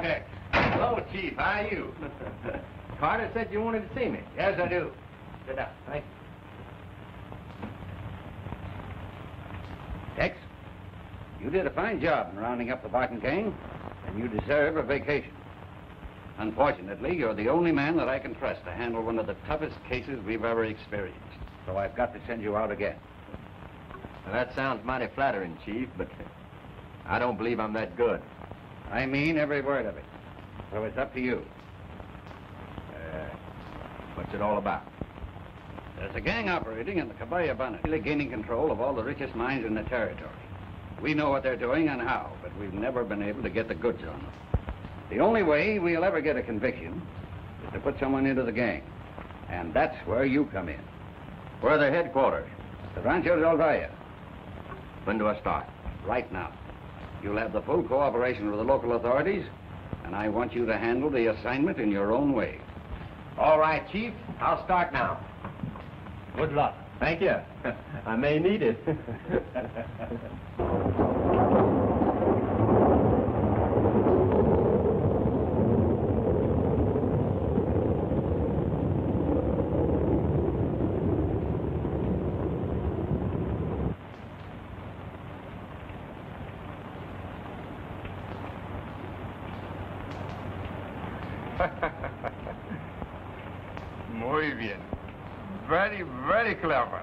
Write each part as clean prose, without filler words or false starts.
Tex. Hello, Chief. How are you? Carter said you wanted to see me. Yes, I do. Sit down. Thank you. Tex, you did a fine job in rounding up the barking gang, and you deserve a vacation. Unfortunately, you're the only man that I can trust to handle one of the toughest cases we've ever experienced. So I've got to send you out again. Well, that sounds mighty flattering, Chief, but I don't believe I'm that good. I mean every word of it. So it's up to you. What's it all about? There's a gang operating in the Cabaya Bonnet, gaining control of all the richest mines in the territory. We know what they're doing and how, but we've never been able to get the goods on them. The only way we'll ever get a conviction is to put someone into the gang. And that's where you come in. Where are their headquarters? The Rancho del Valle. When do I start? Right now. You'll have the full cooperation of the local authorities, and I want you to handle the assignment in your own way. All right, Chief. I'll start now. Good luck. Thank you. I may need it. Muy bien. Very, very clever.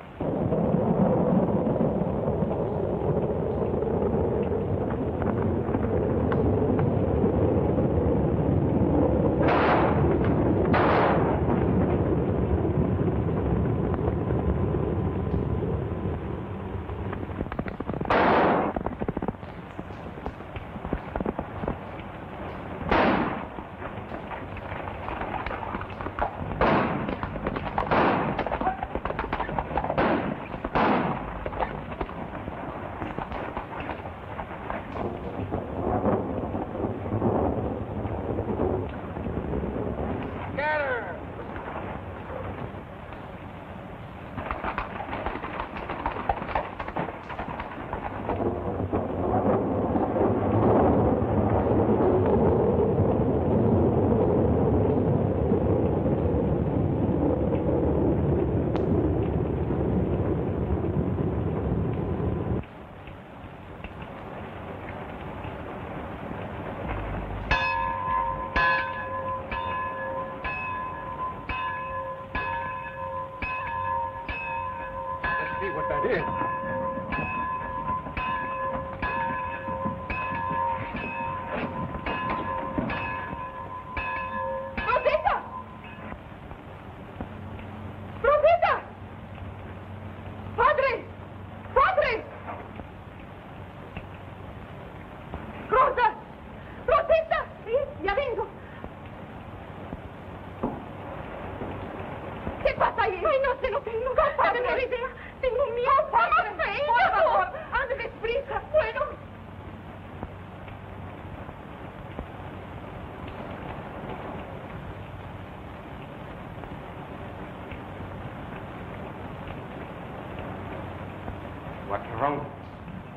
What's wrong?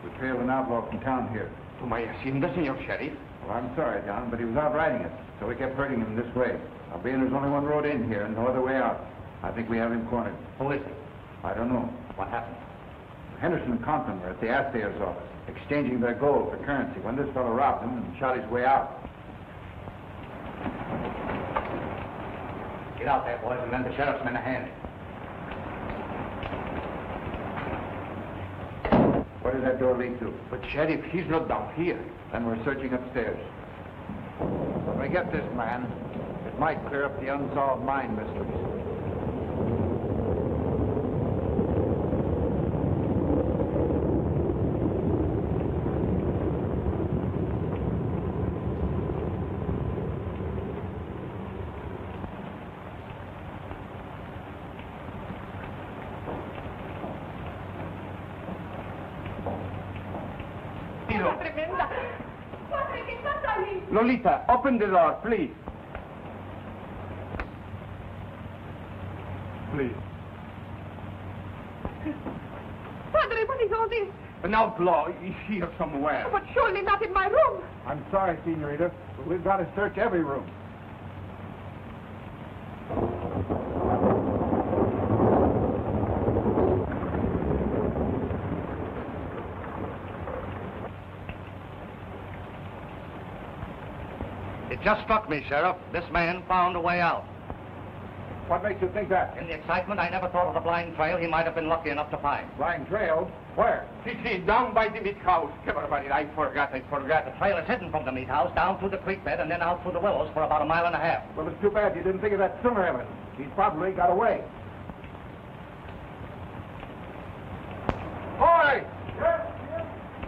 We trailed an outlaw from town here. To my hacienda, Senor Sheriff. Well, I'm sorry, John, but he was out riding us, so we kept hurting him this way. Now, being there's only one road in here and no other way out, I think we have him cornered. Who is he? I don't know. What happened? Henderson and Conklin were at the assayer's office, exchanging their gold for currency when this fellow robbed them and shot his way out. Get out there, boys, and lend the sheriff's men a hand. Where did that door lead to? But, Sheriff, he's not down here. Then we're searching upstairs. When we get this man, it might clear up the unsolved mine mysteries. Lolita, open the door, please. Please. Padre, what is all this? An outlaw is here somewhere. But surely not in my room. I'm sorry, Senorita. But we've got to search every room. It just struck me, Sheriff. This man found a way out. What makes you think that? In the excitement, I never thought of the blind trail he might have been lucky enough to find. Blind trail? Where? See, down by the meat house. Come on, buddy. I forgot. The trail is hidden from the meat house, down through the creek bed, and then out through the willows for about a mile and a half. Well, it's too bad you didn't think of that sooner, Evans. He's probably got away. Boy!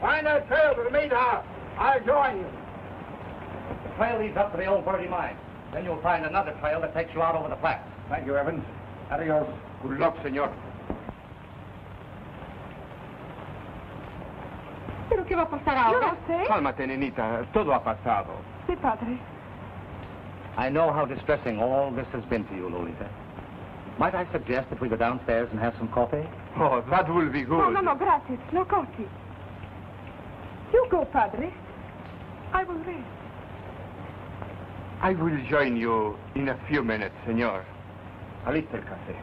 Find that trail to the meat house. I'll join you. The trail leads up to the old Birdie mine. Then you'll find another trail that takes you out over the flats. Thank you, Evans. Adios. Good luck, senor. Pero ¿qué va a pasar ahora? Yo no sé. Cálmate, nenita. Todo ha pasado. Sí, padre. I know how distressing all this has been to you, Lolita. Might I suggest that we go downstairs and have some coffee? Oh, that will be good. No, gracias. No coffee. You go, padre. I will rest. I will join you in a few minutes, senor. Alita el café.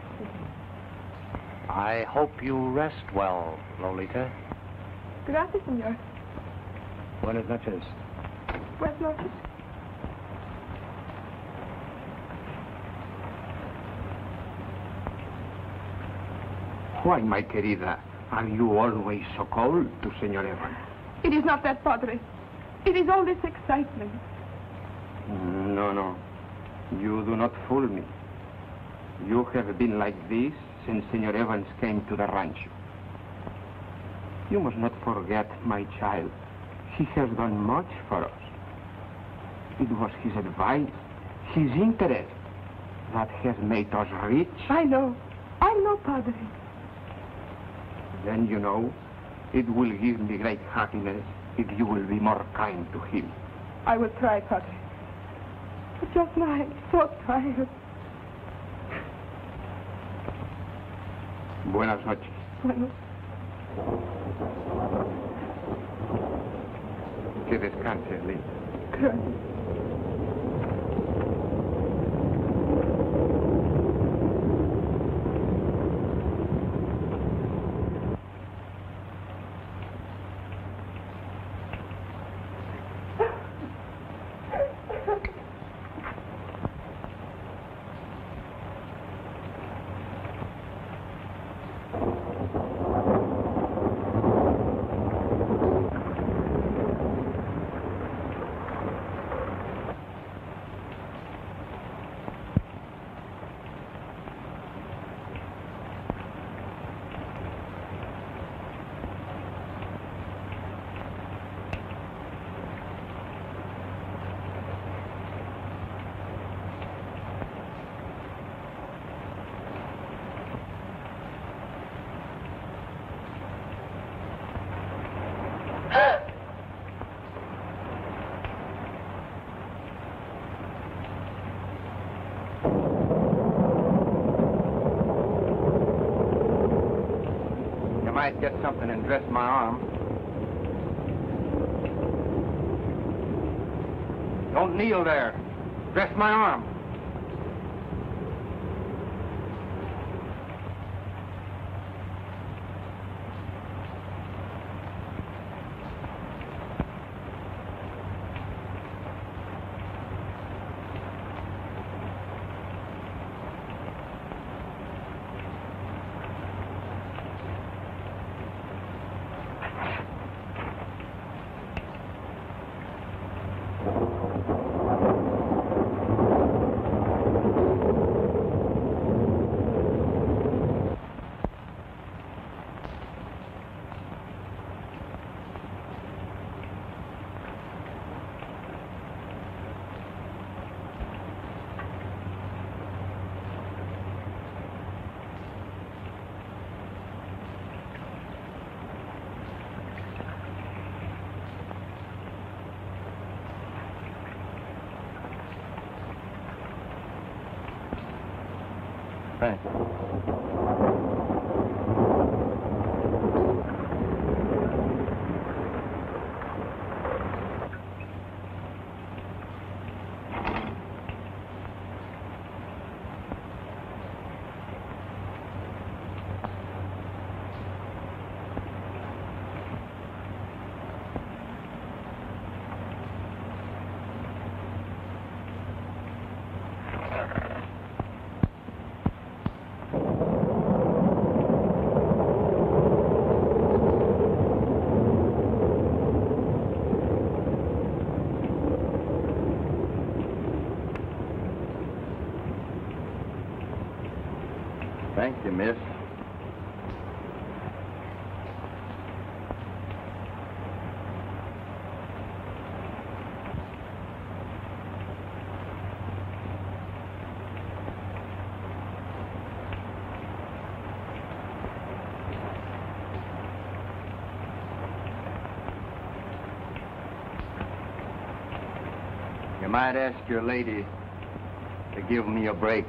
I hope you rest well, Lolita. Gracias, señor. Buenas noches. Buenas noches. Why, my querida, are you always so cold to Senor Evans? It is not that, padre. It is all this excitement. No. You do not fool me. You have been like this since Senor Evans came to the rancho. You must not forget, my child. He has done much for us. It was his advice, his interest, that has made us rich. I know, padre. Then, you know, it will give me great happiness if you will be more kind to him. I will try, padre. But just now I'm so tired. Buenas noches. Bueno, Que descanses, Linda. gracias. Might get something and dress my arm. Don't kneel there. Dress my arm. Thanks. Thank you, miss. You might ask your lady to give me a break.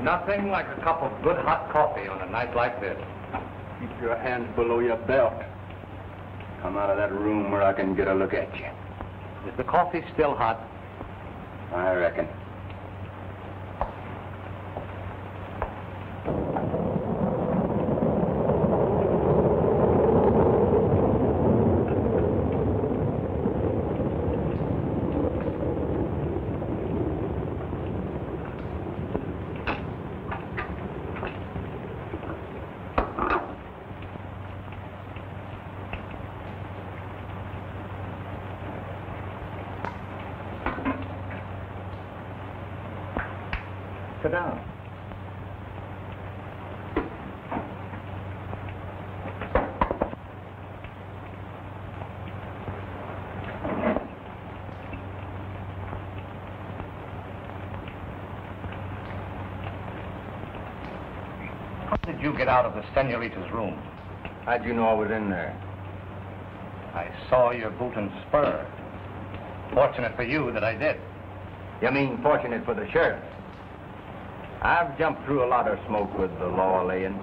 Nothing like a cup of good hot coffee on a night like this. Keep your hands below your belt. Come out of that room where I can get a look at you. Is the coffee still hot? I reckon. Sit down. How did you get out of the senorita's room? How'd you know I was in there? I saw your boot and spur. Fortunate for you that I did. You mean fortunate for the sheriff? I've jumped through a lot of smoke with the law laying.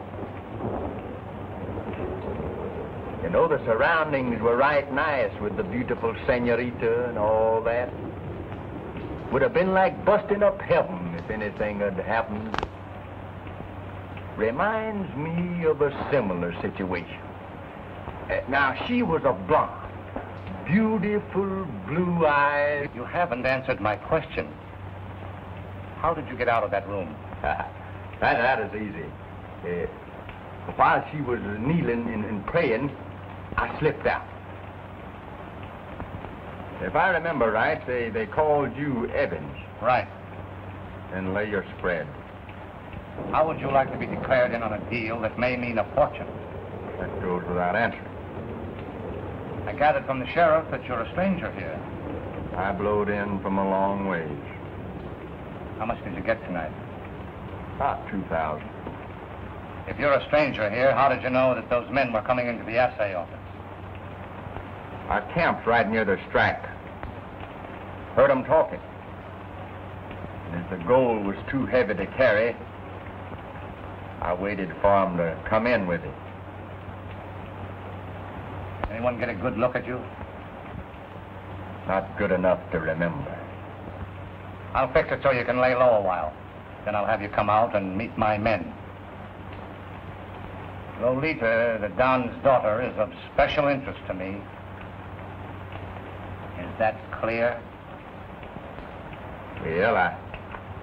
You know, the surroundings were right nice with the beautiful senorita and all that. Would have been like busting up heaven if anything had happened. Reminds me of a similar situation. Now, she was a blonde, beautiful blue eyes. You haven't answered my question. How did you get out of that room? That is easy. While she was kneeling and praying, I slipped out. If I remember right, they called you Evans. Right. And lay your spread. How would you like to be declared in on a deal that may mean a fortune? That goes without answering. I gathered from the sheriff that you're a stranger here. I blowed in from a long ways. How much did you get tonight? About 2,000. If you're a stranger here, how did you know that those men were coming into the assay office? I camped right near their strike. Heard them talking. And as the gold was too heavy to carry, I waited for them to come in with it. Anyone get a good look at you? Not good enough to remember. I'll fix it so you can lay low a while. Then I'll have you come out and meet my men. Lolita, the Don's daughter, is of special interest to me. Is that clear? Well,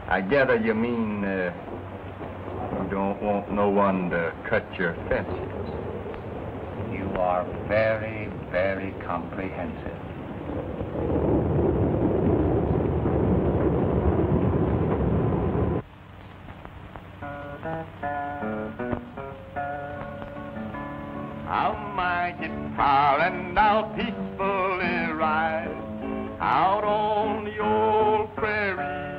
I gather you mean you don't want no one to cut your fences. You are very, very comprehensive. I'll my guitar and I'll peacefully ride out on the old prairie,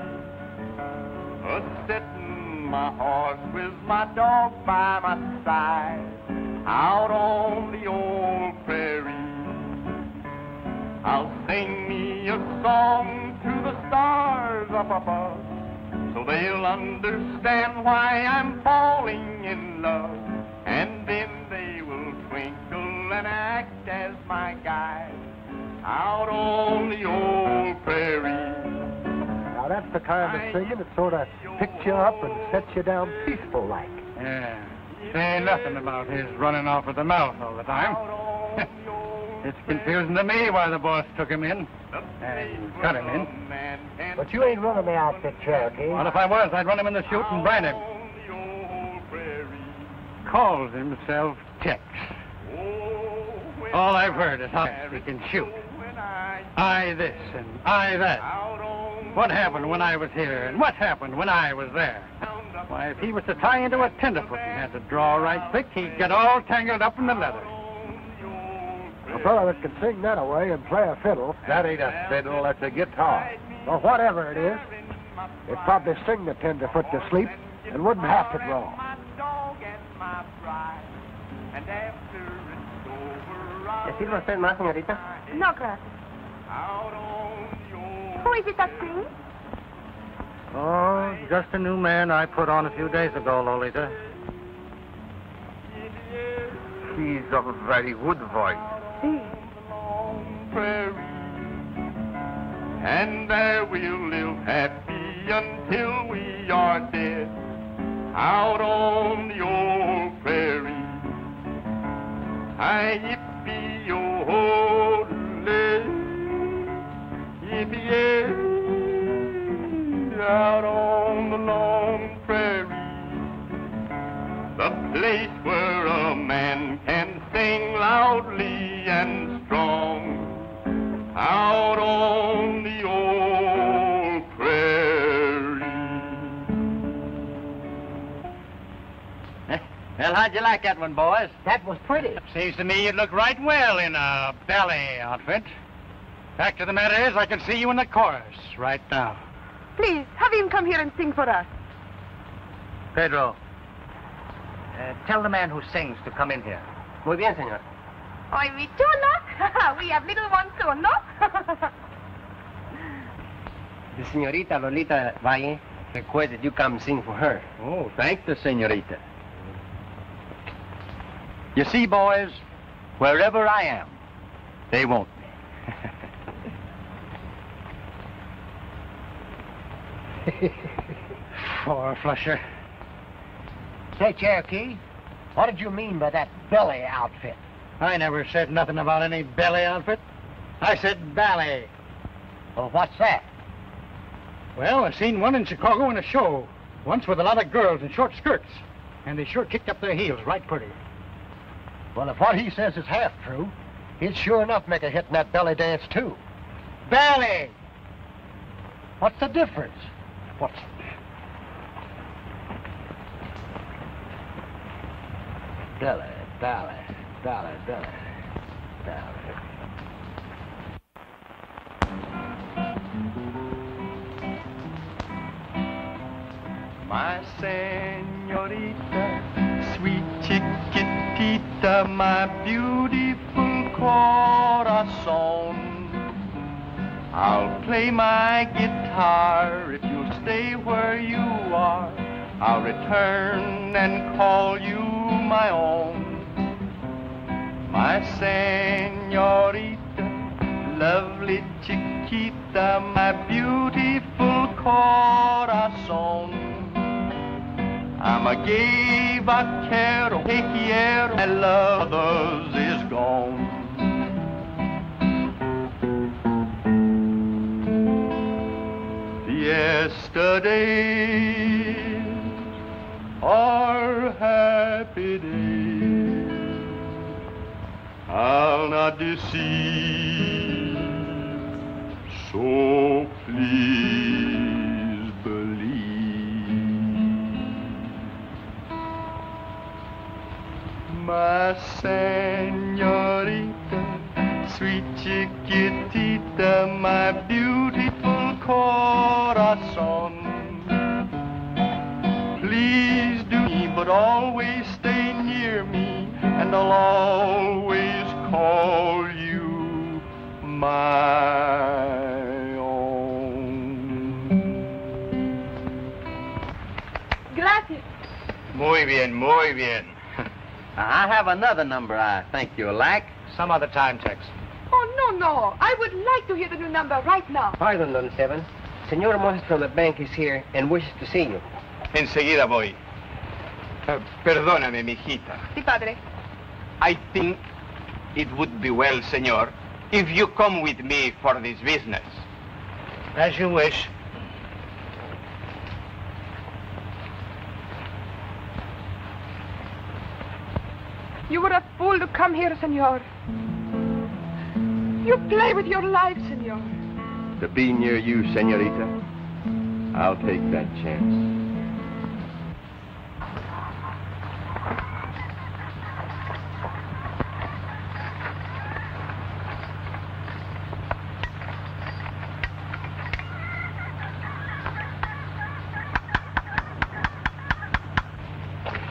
a-settin' my horse with my dog by my side, out on the old prairie. I'll sing me a song to the stars up above, so they'll understand why I'm falling in love, and then they will twinkle and act as my guide out on the old prairie. Now that's the kind of singing that sort of picks you up and sets you down peaceful like. Yeah. Say nothing about his running off at the mouth all the time. It's confusing to me why the boss took him in and cut him in. But you ain't running the outfit, Cherokee. Well, if I was, I'd run him in the chute and brand him. Calls himself Tex. All I've heard is how he can shoot. I this and I that. What happened when I was here and what happened when I was there? Why, if he was to tie into a tenderfoot and had to draw right quick, he'd get all tangled up in the leather. A fellow that can sing that away and play a fiddle. That ain't a fiddle, that's a guitar. Or whatever it is. It'd probably sing the tenderfoot to sleep and wouldn't have to draw. ¿Le sirve a usted más, señorita? No, gracias. Who is it that sings? Oh, just a new man I put on a few days ago, Lolita. He's of a very good voice. And there we'll live happy until we are dead, out on the old prairie. Hi, yippee-yo-ho-lee, yippee-yay, out on the long prairie, the place where a man can sing loudly and strong, out on the old prairie. Well, how'd you like that one, boys? That was pretty. Seems to me you'd look right well in a ballet outfit. Fact of the matter is, I can see you in the chorus right now. Please, have him come here and sing for us. Pedro. Tell the man who sings to come in here. Muy bien, señor. Oy, mi chula. We have little ones soon, no? The señorita Lolita Valle requests that you come sing for her. Oh, thank the señorita. You see, boys, wherever I am, they want me. Four flusher. Say, Cherokee, what did you mean by that belly outfit? I never said nothing about any belly outfit. I said ballet. Well, what's that? Well, I seen one in Chicago in a show, once with a lot of girls in short skirts, and they sure kicked up their heels right pretty. Well, if what he says is half true, he'd sure enough make a hit in that belly dance, too. Ballet! What's the difference? What's... Belly, belly, belly, belly, belly. My señorita, sweet chiquitita, my beautiful corazón. I'll play my guitar if you'll stay where you are. I'll return and call you my own. My señorita, lovely chiquita, my beautiful corazón. I'm a gay vaquero, que quiero, my love others is gone. Yesterdays are happy days, I'll not deceive, so please believe. My señorita, sweet chiquitita, my beautiful corazon. Please do me, but always stay near me, and I'll always call you my own. Gracias. Muy bien, muy bien. I have another number I think you'll like. Some other time, Tex. Oh, no. I would like to hear the new number right now. Pardon, Don Esteban. Senor Moses from the bank is here and wishes to see you. Enseguida voy. Perdóname, mijita. Sí, padre. I think it would be well, senor, if you come with me for this business. As you wish. You were a fool to come here, senor. You play with your life, senor. To be near you, senorita, I'll take that chance.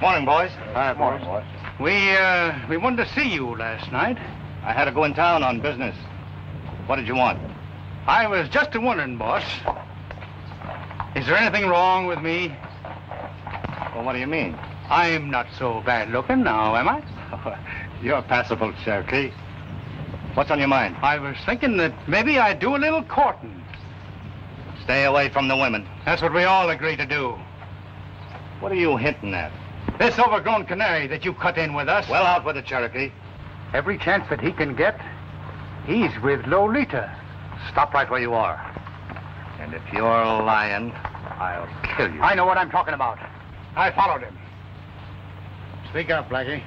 Morning, boys. Hi, Morning, boys. We wanted to see you last night. I had to go in town on business. What did you want? I was just wondering, boss. Is there anything wrong with me? Well, what do you mean? I'm not so bad looking now, am I? You're passable, Cherokee. What's on your mind? I was thinking that maybe I'd do a little courting. Stay away from the women. That's what we all agree to do. What are you hinting at? This overgrown canary that you cut in with us. Well, out with it, Cherokee. Every chance that he can get, he's with Lolita. Stop right where you are. And if you're lying, I'll kill you. I know what I'm talking about. I followed him. Speak up, Blackie.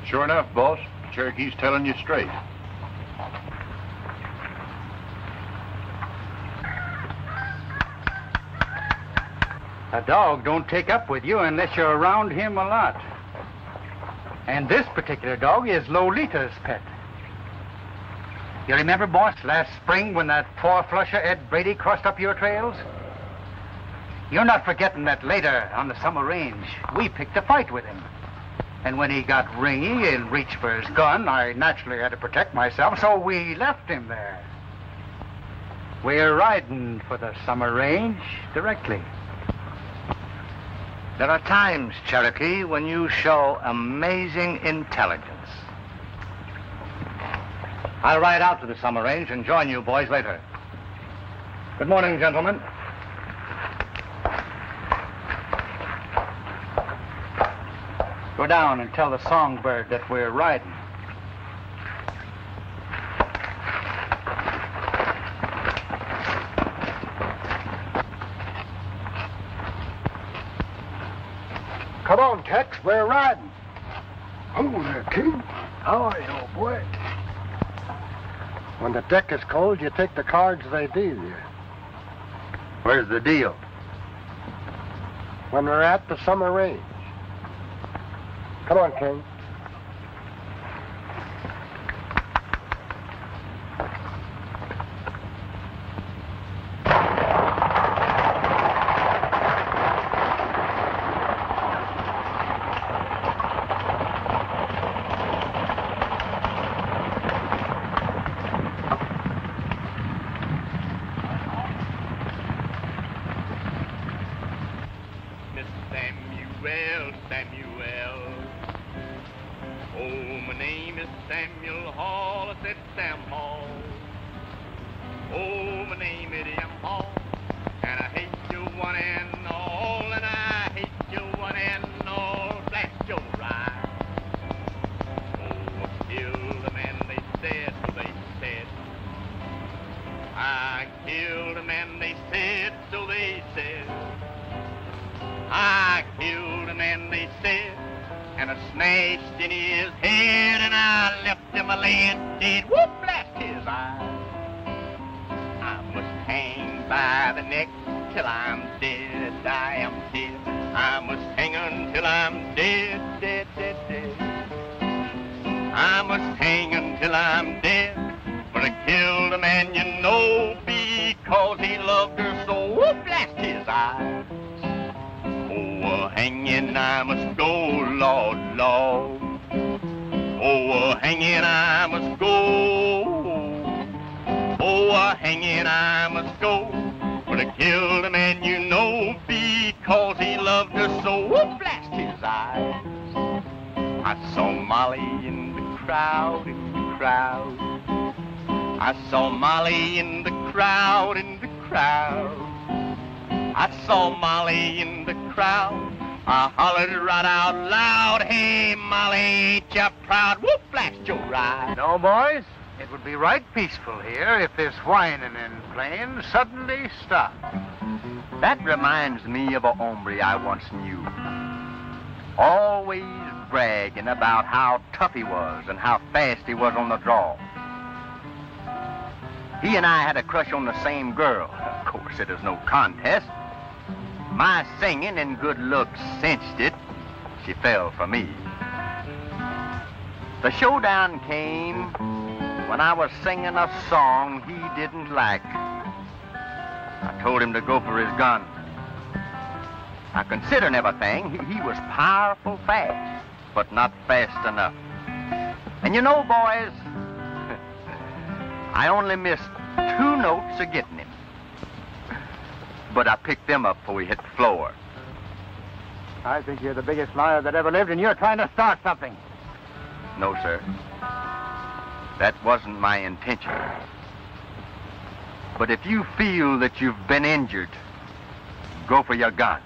Sure enough, boss. Cherokee's telling you straight. A dog don't take up with you unless you're around him a lot. And this particular dog is Lolita's pet. You remember, boss, last spring when that four-flusher Ed Brady crossed up your trails? You're not forgetting that later on the summer range, we picked a fight with him. And when he got ringy and reached for his gun, I naturally had to protect myself, so we left him there. We're riding for the summer range directly. There are times, Cherokee, when you show amazing intelligence. I'll ride out to the summer range and join you boys later. Good morning, gentlemen. Go down and tell the songbird that we're riding. Come on, Tex, we're riding. Oh, there, King. How are you, old boy? When the deck is cold, you take the cards they deal you. Where's the deal? When we're at the summer range. Come on, King. till I'm dead. But I killed a man, you know, because he loved her so. Blast his eyes. Oh, hanging I must go, Lord, Lord. Oh, hanging I must go. Oh, hanging I must go. But I killed a man, you know, because he loved her so. Blast his eyes. I saw Molly in the crowd, in the crowd. I saw Molly in the crowd, in the crowd. I saw Molly in the crowd. I hollered right out loud, hey, Molly, ain't you proud? Whoop, blast your ride. No, boys, it would be right peaceful here if this whining and playing suddenly stopped. That reminds me of a hombre I once knew. Always bragging about how tough he was and how fast he was on the draw. He and I had a crush on the same girl. Of course, it was no contest. My singing and good looks cinched it. She fell for me. The showdown came when I was singing a song he didn't like. I told him to go for his gun. Now, considering everything, he was powerful fast, but not fast enough. And you know, boys, I only missed 2 notes of getting him. But I picked them up before he hit the floor. I think you're the biggest liar that ever lived, and you're trying to start something. No, sir. That wasn't my intention. But if you feel that you've been injured, go for your gun.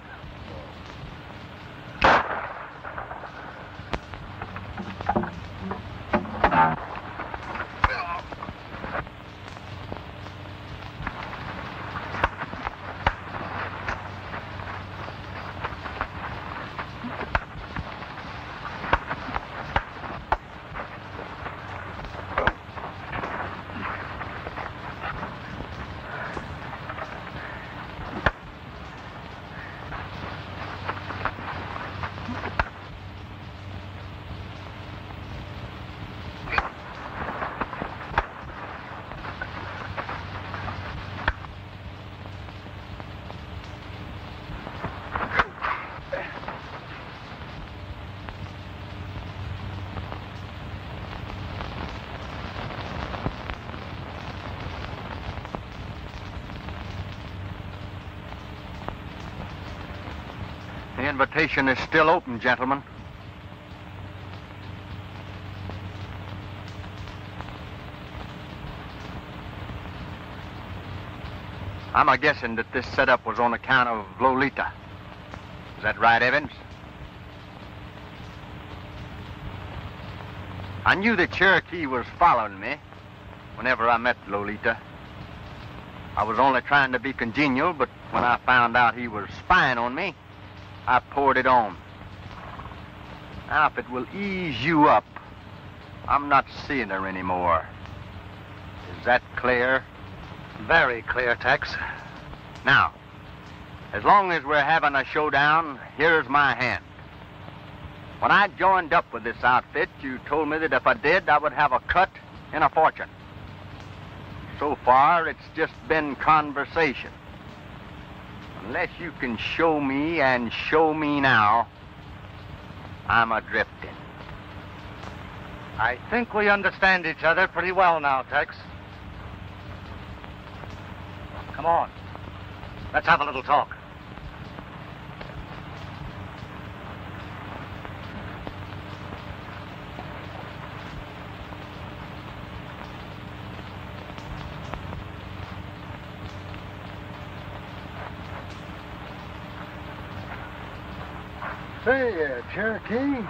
The invitation is still open, gentlemen. I'm a-guessing that this setup was on account of Lolita. Is that right, Evans? I knew the Cherokee was following me whenever I met Lolita. I was only trying to be congenial, but when I found out he was spying on me, I poured it on. Now, if it will ease you up, I'm not seeing her anymore. Is that clear? Very clear, Tex. Now, as long as we're having a showdown, here's my hand. When I joined up with this outfit, you told me that if I did, I would have a cut and a fortune. So far, it's just been conversation. Unless you can show me and show me now, I'm a-drifting. I think we understand each other pretty well now, Tex. Come on. Let's have a little talk. Say, Cherokee,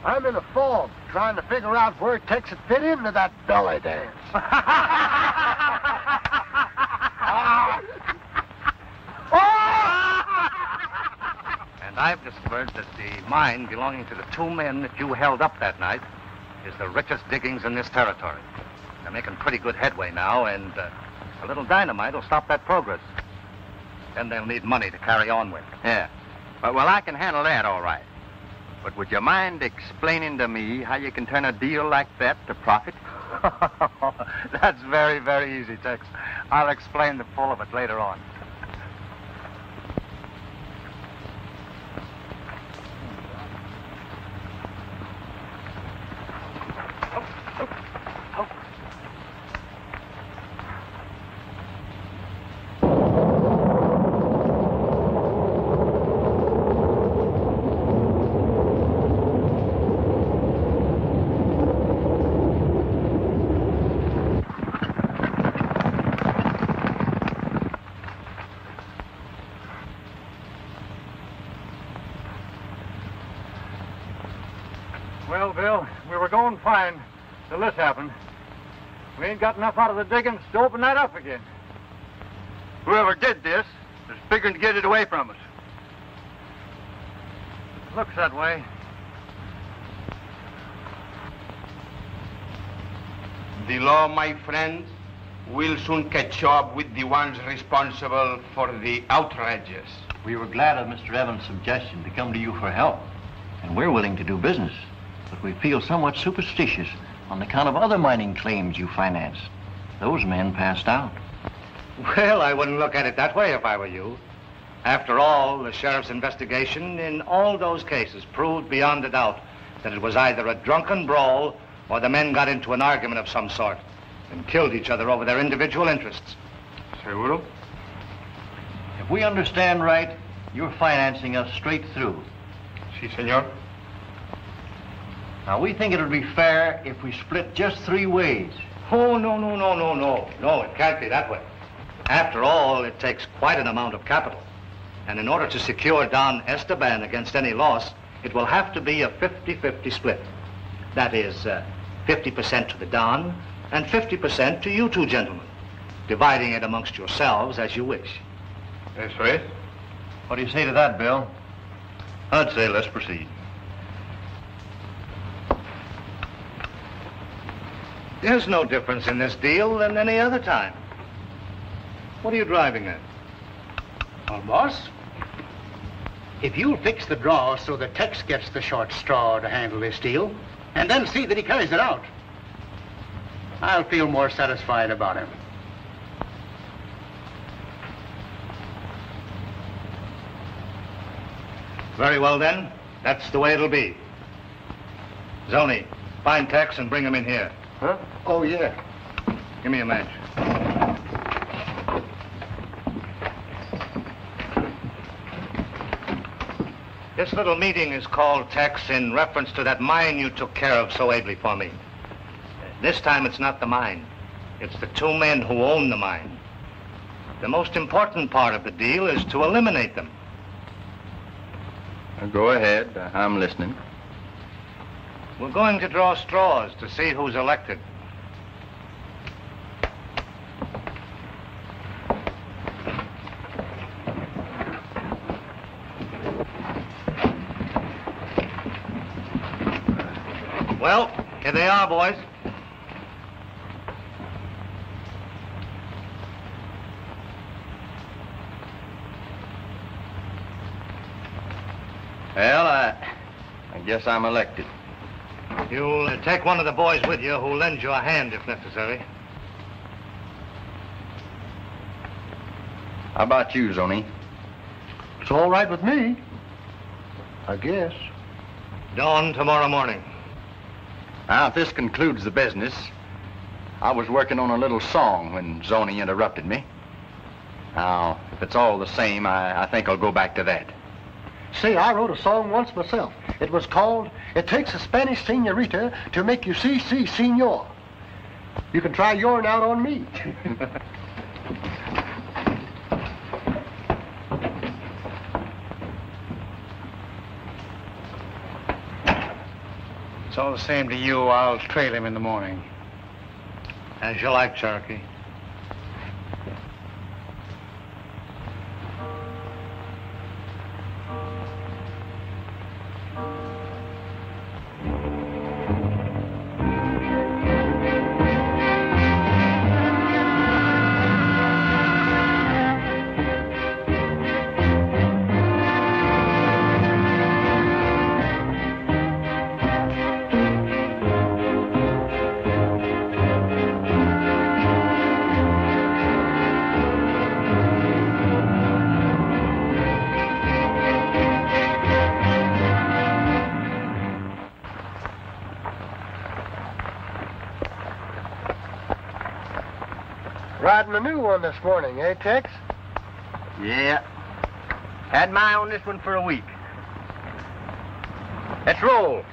I'm in a fog trying to figure out where Tex would fit into that belly dance. And I've discovered that the mine belonging to the 2 men that you held up that night is the richest diggings in this territory. They're making pretty good headway now, and a little dynamite will stop that progress. Then they'll need money to carry on with. Yeah. Well, I can handle that all right. But would you mind explaining to me how you can turn a deal like that to profit? That's very, very easy, Tex. I'll explain the full of it later on. Well, Bill, we were going fine till this happened. We ain't got enough out of the diggings to open that up again. Whoever did this is figuring to get it away from us. Looks that way. The law, my friends, will soon catch up with the ones responsible for the outrages. We were glad of Mr. Evans' suggestion to come to you for help, and we're willing to do business. But we feel somewhat superstitious on account of other mining claims you financed. Those men passed out. Well, I wouldn't look at it that way if I were you. After all, the sheriff's investigation in all those cases proved beyond a doubt that it was either a drunken brawl or the men got into an argument of some sort and killed each other over their individual interests. Seguro? If we understand right, you're financing us straight through. Si, senor. Now, we think it would be fair if we split just 3 ways. Oh, no. No, it can't be that way. After all, it takes quite an amount of capital. And in order to secure Don Esteban against any loss, it will have to be a 50-50 split. That is, 50% to the Don and 50% to you two gentlemen, dividing it amongst yourselves as you wish. That's right. What do you say to that, Bill? I'd say let's proceed. There's no difference in this deal than any other time. What are you driving at? Well, boss, if you'll fix the draw so that Tex gets the short straw to handle this deal, and then see that he carries it out, I'll feel more satisfied about him. Very well, then. That's the way it'll be. Zoni, find Tex and bring him in here. Huh? Oh, yeah. Give me a match. This little meeting is called, Tex, in reference to that mine you took care of so ably for me. This time it's not the mine. It's the 2 men who own the mine. The most important part of the deal is to eliminate them. Go ahead. I'm listening. We're going to draw straws to see who's elected. Well, here they are, boys. Well, I guess I'm elected. You'll take one of the boys with you who'll lend you a hand if necessary. How about you, Zoni? It's all right with me, I guess. Dawn tomorrow morning. Now, if this concludes the business, I was working on a little song when Zoni interrupted me. Now, if it's all the same, I think I'll go back to that. Say, I wrote a song once myself. It was called, It Takes a Spanish Senorita to Make You See, Senor. You can try yourn out on me. It's all the same to you. I'll trail him in the morning. As you like, Cherokee. Riding a new one this morning, eh, Tex? Yeah. Had my eye on this one for a week. Let's roll.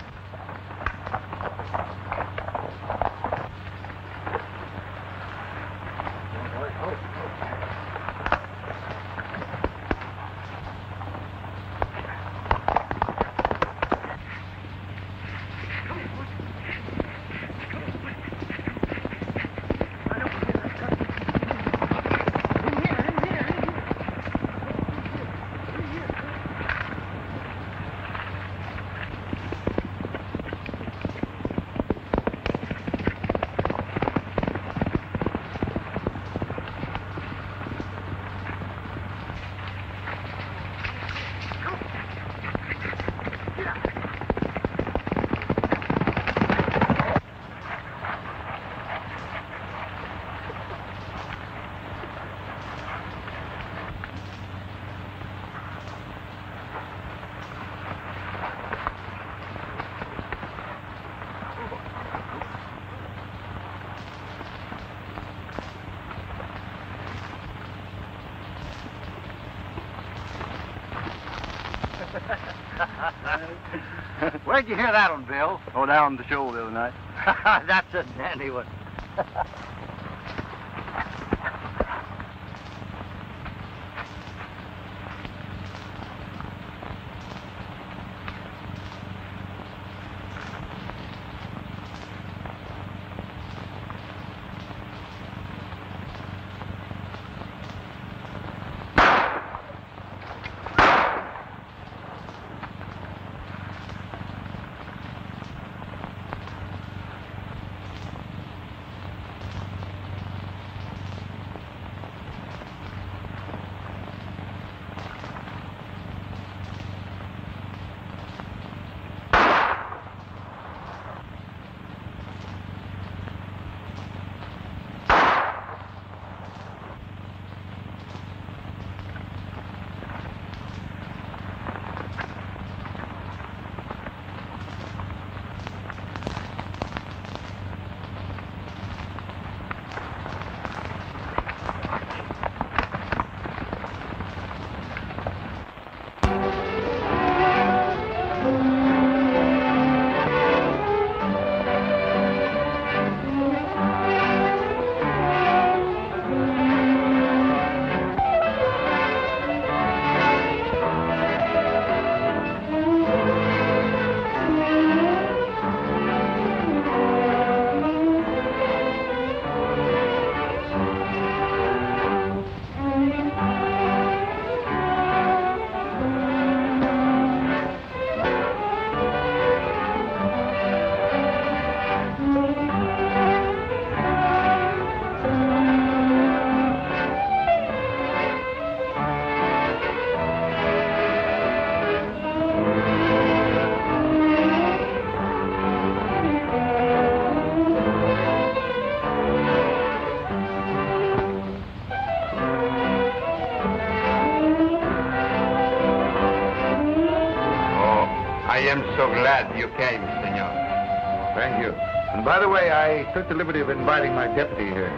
Where'd you hear that one, Bill? Oh, down the show the other night. That's a dandy one. I am so glad you came, senor. Thank you. And by the way, I took the liberty of inviting my deputy here.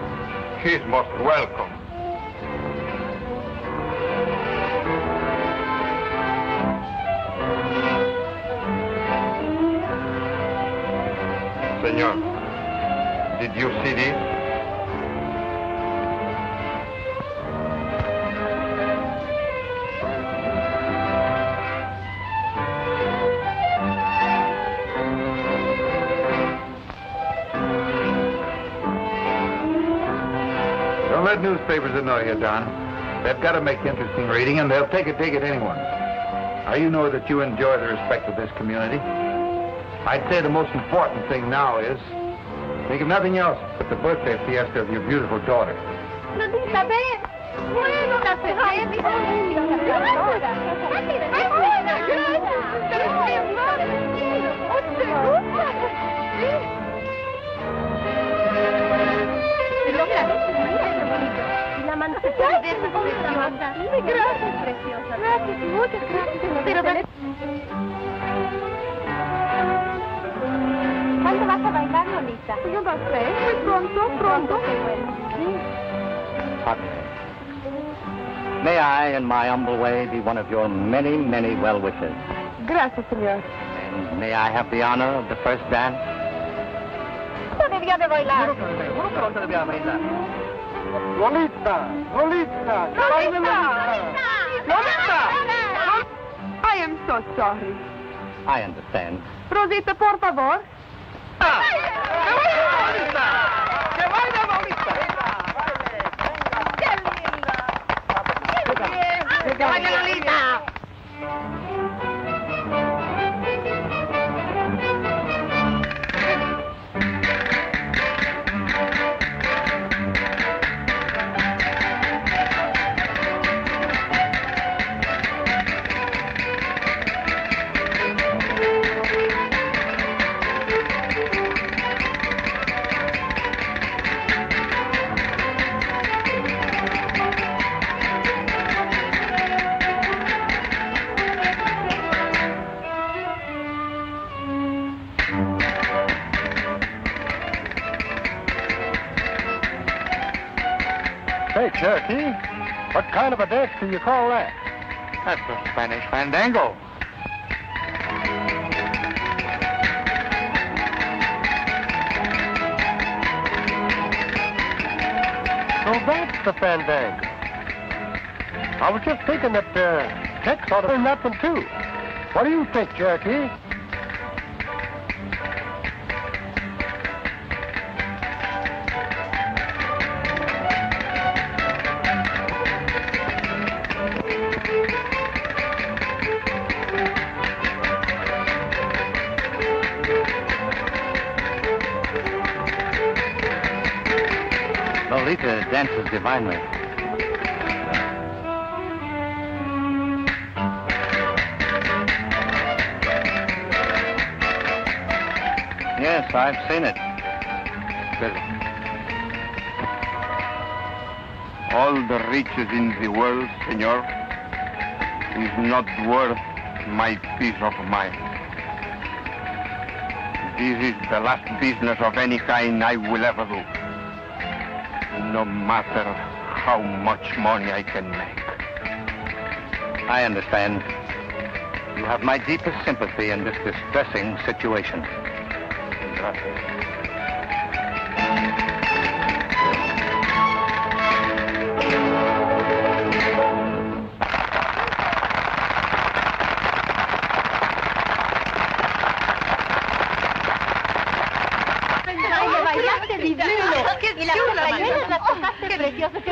He's most welcome. Senor, did you see this? Don't let newspapers annoy you, Don. They've got to make interesting reading, and they'll take a dig at anyone. Now, you know that you enjoy the respect of this community. I'd say the most important thing now is think of nothing else but the birthday fiesta of your beautiful daughter. Lolita, ven. Bueno, la cerré. La mantequilla es preciosa. Gracias, preciosa. Gracias, muchas gracias. Pero ¿cuándo vas a bailar, Lolita? Yo no sé. Muy pronto. Qué bueno. Sí. Pardon me. May I, in my humble way, be one of your many, many well-wishers? Gracias, señor. And may I have the honor of the first dance? No debía de bailar. Lolita! Lolita! Lolita! I am so sorry. I understand. Rosita, por favor. ¡Que vaya Lolita! Hey, Cherokee, what kind of a dance do you call that? That's a Spanish fandango. So that's the fandango. I was just thinking that Tex ought to learn that one, too. What do you think, Cherokee? Lolita dances divinely. Yes, I've seen it. Good. All the riches in the world, senor, is not worth my peace of mind. This is the last business of any kind I will ever do. No matter how much money I can make. I understand. You have my deepest sympathy in this distressing situation. Bailaste divino. Y las ballenas las tocaste preciosas.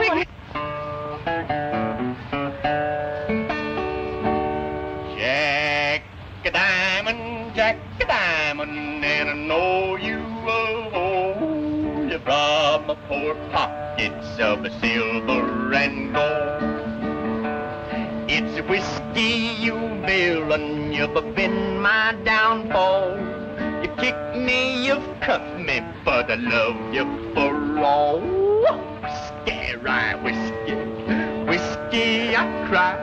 Jack a diamond, and I know you will owe. You robbed my poor pockets of a silver and gold. It's whiskey you've been, you've been my downfall. You kicked me, you've cuffed me, but I love you for all. Whiskey, rye, whiskey, whiskey, I cry.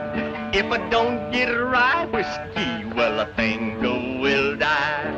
If I don't get right, whiskey, well, I think I will die.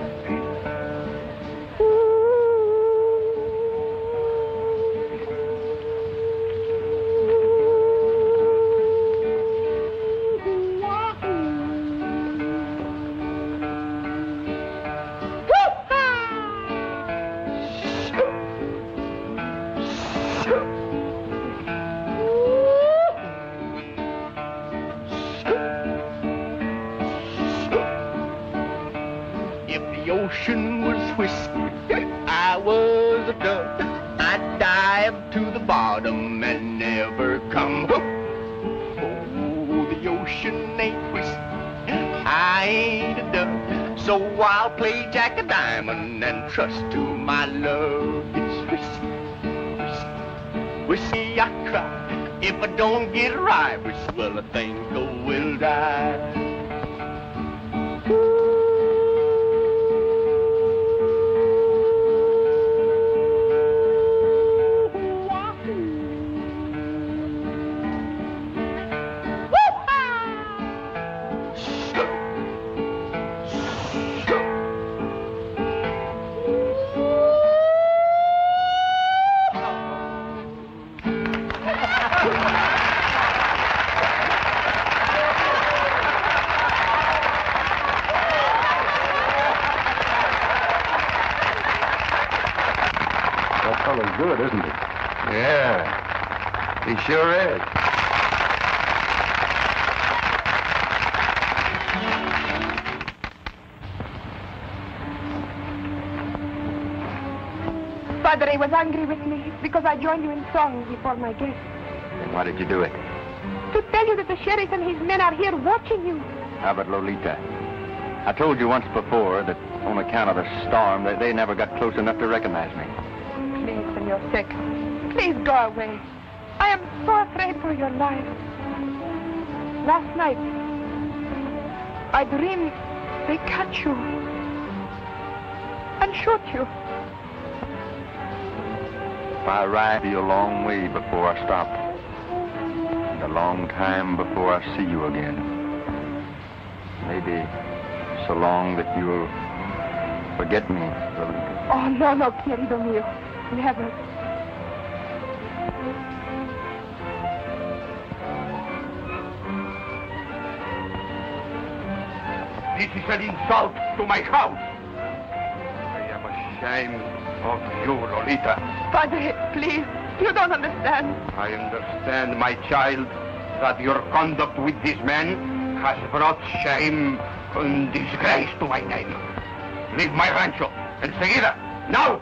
Ocean was whiskey, I was a duck. I'd dive to the bottom and never come. Oh, the ocean ain't whiskey, I ain't a duck. So I'll play Jack a diamond and trust to my love. It's whiskey, whiskey, whiskey, I cry. If I don't get right, whiskey, well, I think I will die. That fellow's good, isn't he? Yeah, he sure is. Padre was angry with me because I joined you in song before my guests. And why did you do it? To tell you that the sheriff and his men are here watching you. How about Lolita? I told you once before that on account of the storm, they never got close enough to recognize me. Please, Senor Seco, please go away. I am so afraid for your life. Last night, I dreamed they catch you and shoot you. If I ride, it'll be a long way before I stop. And a long time before I see you again. Maybe so long that you'll forget me, Lolita. Oh, no, querido mío. Never. This is an insult to my house. I am ashamed of you, Lolita. Padre, please. You don't understand. I understand, my child, that your conduct with these men has brought shame and disgrace to my name. Leave my rancho. Enseguida. Now!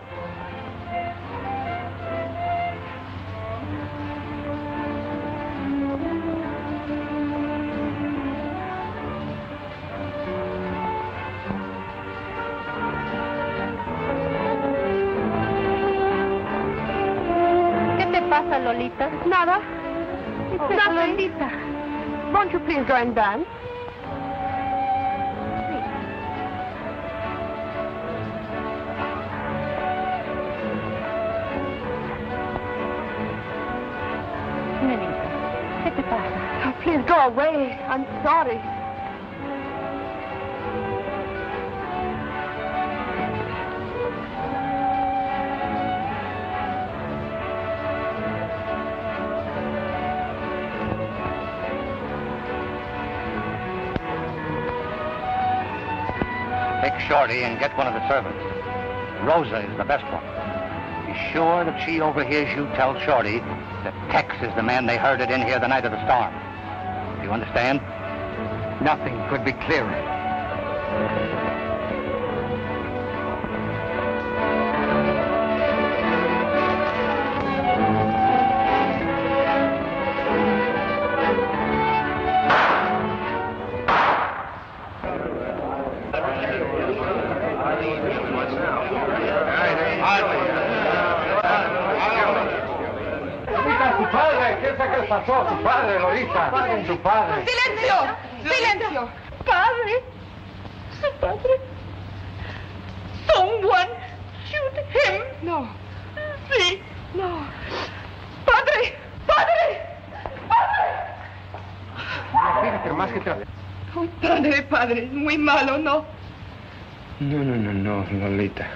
¿Qué te pasa, Lolita? Nada. It's Lolita. Won't you please go and dance? ¿Qué te pasa? Oh, please go away. I'm sorry. Take Shorty and get one of the servants. Rosa is the best one. Be sure that she overhears you tell Shorty that Tex is the man they herded in here the night of the storm. Do you understand? Nothing could be clearer. pasó? Su padre, Lolita. Su padre. ¡Silencio! ¡Silencio! Padre. Su padre. Someone shoot him. No. Sí. No. Padre. Padre. Padre. Fíjate más que te... Oh, padre, es muy malo, ¿no? No, Lolita.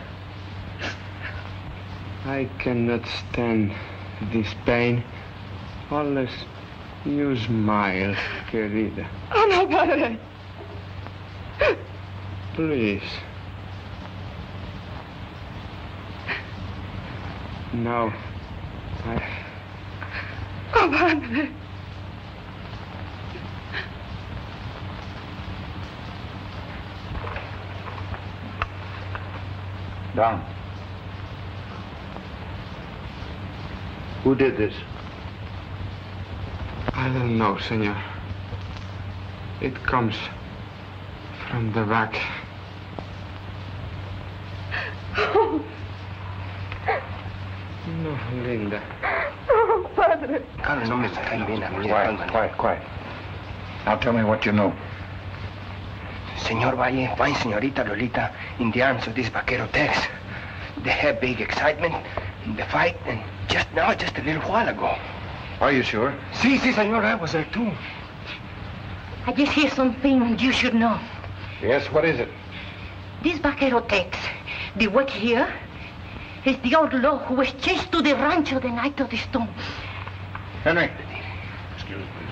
I cannot stand this pain unless you smile, querida. Oh, no, padre. Please. No. Oh, padre. Down. Who did this? I don't know, senor. It comes from the back. Oh. No, Linda. Oh, padre. Carlos, no me caen bien a mí. Quiet. Now tell me what you know. Senor Valle, find Senorita Lolita in the arms of this vaquero Tex. They had big excitement in the fight, and just a little while ago. Are you sure? Si, senor, I was there too. I just hear something you should know. Yes, what is it? This vaquero Tex, the work here, is the outlaw who was chased to the rancho the night of the storm. Henry. Excuse me, please.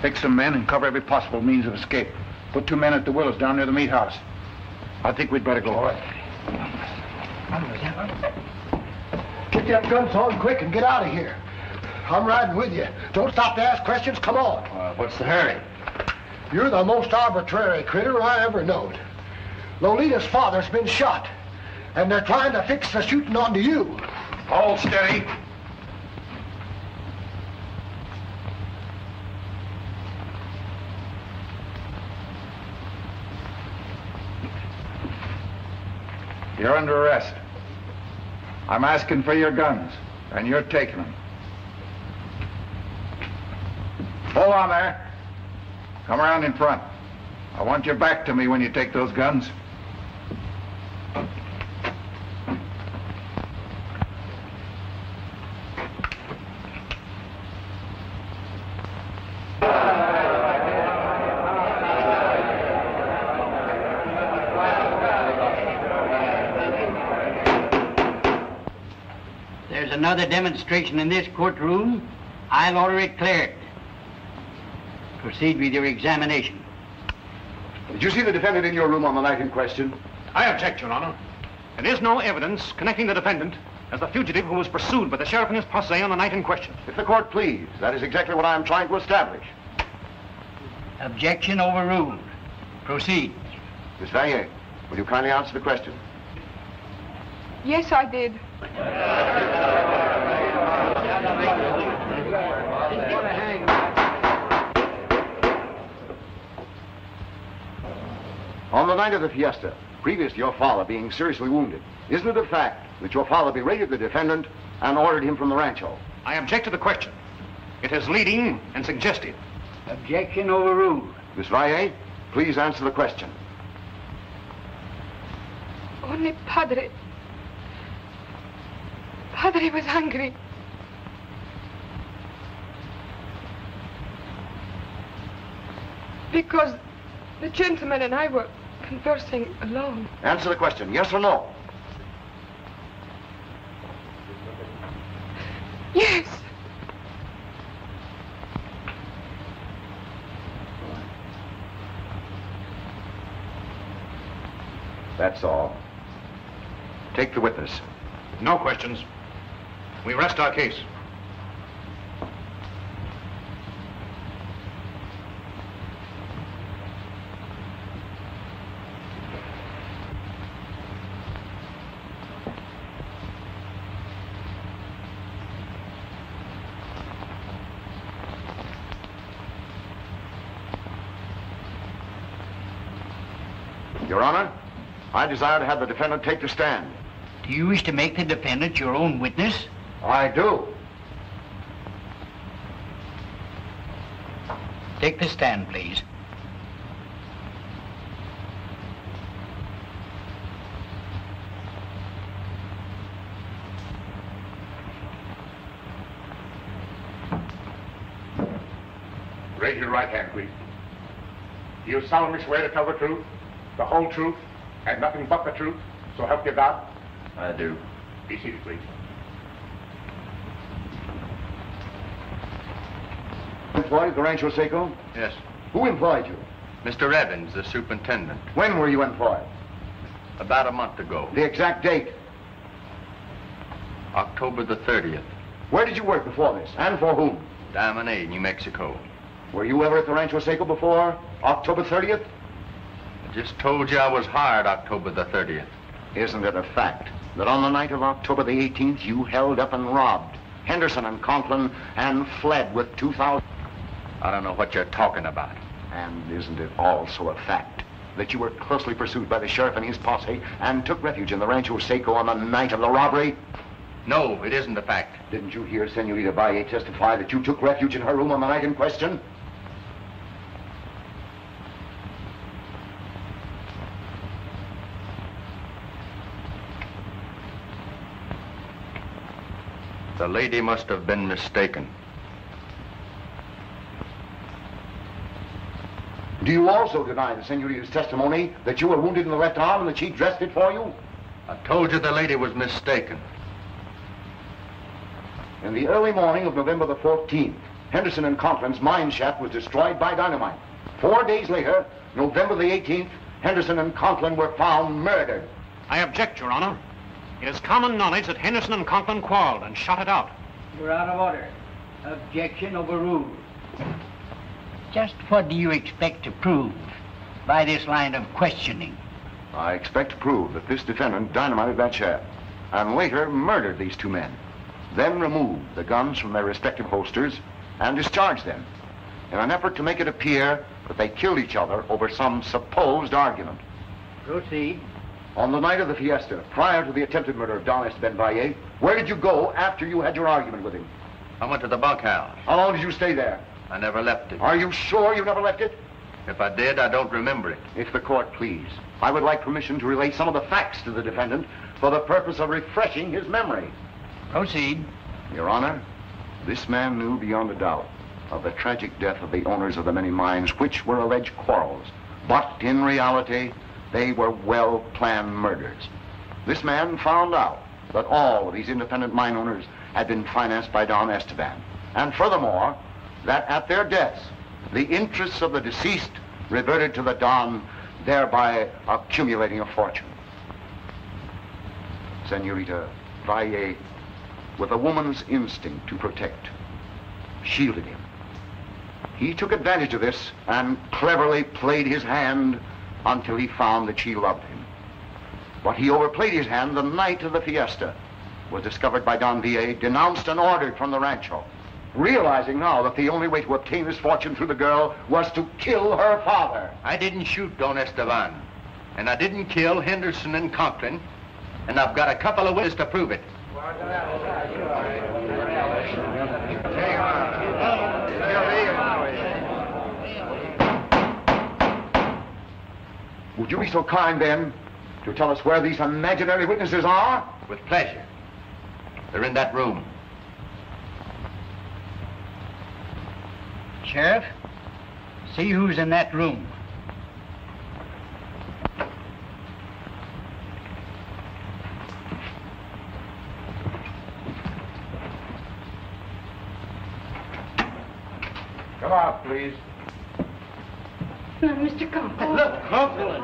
Take some men and cover every possible means of escape. Put 2 men at the Willows down near the meat house. I think we'd better go. All right. Get them guns on quick and get out of here. I'm riding with you. Don't stop to ask questions. Come on. What's the hurry? You're the most arbitrary critter I ever knowed. Lolita's father's been shot, and they're trying to fix the shooting onto you. Hold steady. You're under arrest. I'm asking for your guns, and you're taking them. Hold on there. Come around in front. I want your back to me when you take those guns. There's another demonstration in this courtroom. I'll order it cleared. Proceed with your examination. Did you see the defendant in your room on the night in question? I object, Your Honor. There is no evidence connecting the defendant as the fugitive who was pursued by the sheriff and his posse on the night in question. If the court please, that is exactly what I am trying to establish. Objection overruled. Proceed. Miss Vanier, will you kindly answer the question? Yes, I did. On the night of the fiesta, previous to your father being seriously wounded, isn't it a fact that your father berated the defendant and ordered him from the rancho? I object to the question. It is leading and suggestive. Objection overruled. Miss Valle, please answer the question. Only Padre. Padre was hungry. Because the gentleman and I were conversing alone. Answer the question, yes or no? Yes. That's all. Take the witness. No questions. We rest our case. Your Honor, I desire to have the defendant take the stand. Do you wish to make the defendant your own witness? I do. Take the stand, please. Raise your right hand, please. Do you solemnly swear to tell the truth, the whole truth, and nothing but the truth, so help you God? I do. Be seated, please. Employed at the Rancho Seco? Yes. Who employed you? Mr. Evans, the superintendent. When were you employed? About a month ago. The exact date? October the 30th. Where did you work before this, and for whom? Diamond A, New Mexico. Were you ever at the Rancho Seco before October 30th? I just told you I was hired October the 30th. Isn't it a fact that on the night of October the 18th, you held up and robbed Henderson and Conklin and fled with 2,000... I don't know what you're talking about. And isn't it also a fact that you were closely pursued by the sheriff and his posse and took refuge in the Rancho Seco on the night of the robbery? No, it isn't a fact. Didn't you hear Senorita Valle testify that you took refuge in her room on the night in question? The lady must have been mistaken. Do you also deny the Senorita's testimony that you were wounded in the left arm and that she dressed it for you? I told you the lady was mistaken. In the early morning of November the 14th, Henderson and Conklin's mine shaft was destroyed by dynamite. 4 days later, November the 18th, Henderson and Conklin were found murdered. I object, Your Honor. It is common knowledge that Henderson and Conklin quarreled and shot it out. You're out of order. Objection overruled. Just what do you expect to prove by this line of questioning? I expect to prove that this defendant dynamited that shaft and later murdered these two men, then removed the guns from their respective holsters and discharged them in an effort to make it appear that they killed each other over some supposed argument. Proceed. On the night of the fiesta, prior to the attempted murder of Don Esteban Valle, where did you go after you had your argument with him? I went to the bunkhouse. How long did you stay there? I never left it. Are you sure you never left it? If I did, I don't remember it. If the court please, I would like permission to relate some of the facts to the defendant for the purpose of refreshing his memory. Proceed. Your Honor, this man knew beyond a doubt of the tragic death of the owners of the many mines which were alleged quarrels, but in reality, they were well-planned murders. This man found out that all of these independent mine owners had been financed by Don Esteban, and furthermore, that at their deaths, the interests of the deceased reverted to the Don, thereby accumulating a fortune. Senorita Valle, with a woman's instinct to protect, shielded him. He took advantage of this and cleverly played his hand until he found that she loved him. But he overplayed his hand the night of the fiesta, was discovered by Don Villa, denounced and ordered from the rancho, realizing now that the only way to obtain this fortune through the girl was to kill her father. I didn't shoot Don Esteban, and I didn't kill Henderson and Conklin, and I've got a couple of witnesses to prove it. Would you be so kind, then, to tell us where these imaginary witnesses are? With pleasure. They're in that room. Sheriff, see who's in that room. Come out, please. No, Mr. Conklin. Look, Conklin.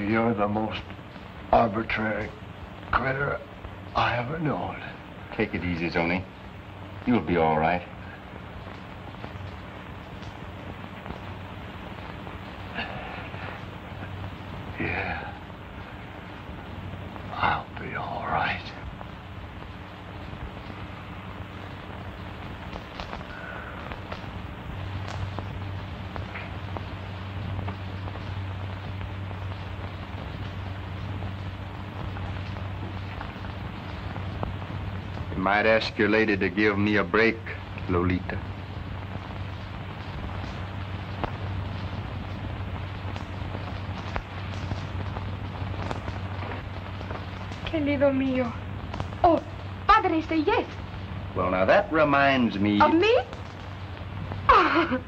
You're the most arbitrary critter I ever known. Take it easy, Zoni. You'll be all right. Yeah. I'll be all right. You might ask your lady to give me a break, Lolita. Querido mío. Oh, Padre, say yes. Well, now that reminds me... Of me? Oh.